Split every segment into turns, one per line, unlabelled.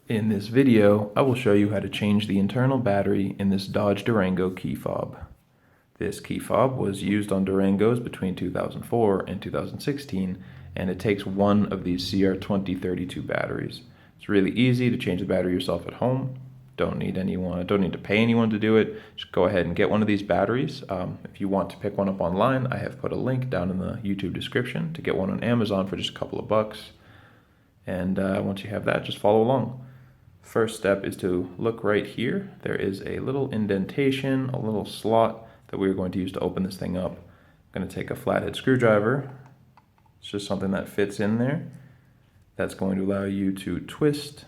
In this video, I will show you how to change the internal battery in this Dodge Durango key fob. This key fob was used on Durangos between 2004 and 2016, and it takes one of these CR2032 batteries. It's really easy to change the battery yourself at home. Don't need to pay anyone to do it. Just go ahead and get one of these batteries. If you want to pick one up online, I have put a link down in the YouTube description to get one on Amazon for just a couple of bucks. And once you have that, just follow along. First step is to look right here. There is a little indentation, a little slot that we're going to use to open this thing up. I'm going to take a flathead screwdriver. It's just something that fits in there. That's going to allow you to twist,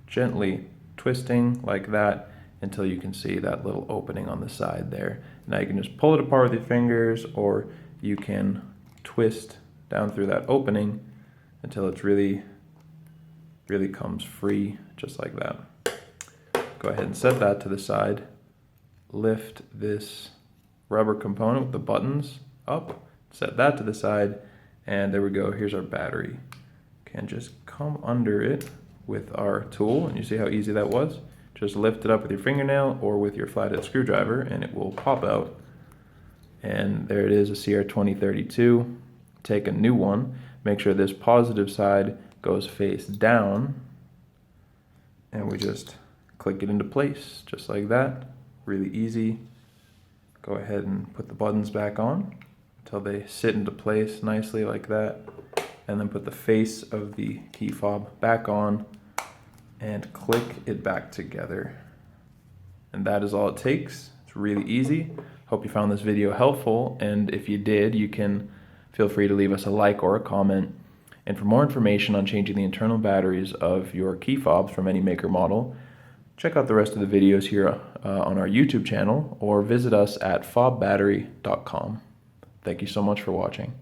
gently twisting like that until you can see that little opening on the side there. Now you can just pull it apart with your fingers, or you can twist down through that opening until it's really comes free, just like that. Go ahead and set that to the side. Lift this rubber component with the buttons up, set that to the side, and there we go. Here's our battery. Can just come under it with our tool, and you see how easy that was? Just lift it up with your fingernail or with your flathead screwdriver and it will pop out. And there it is, a CR2032. Take a new one. Make sure this positive side goes face down, and we just click it into place just like that. Really easy. Go ahead and put the buttons back on until they sit into place nicely like that, and then put the face of the key fob back on and click it back together. And that is all it takes. It's really easy. Hope you found this video helpful, and if you did, you can feel free to leave us a like or a comment. And for more information on changing the internal batteries of your key fobs from any maker model, check out the rest of the videos here on our YouTube channel, or visit us at fobbattery.com. Thank you so much for watching.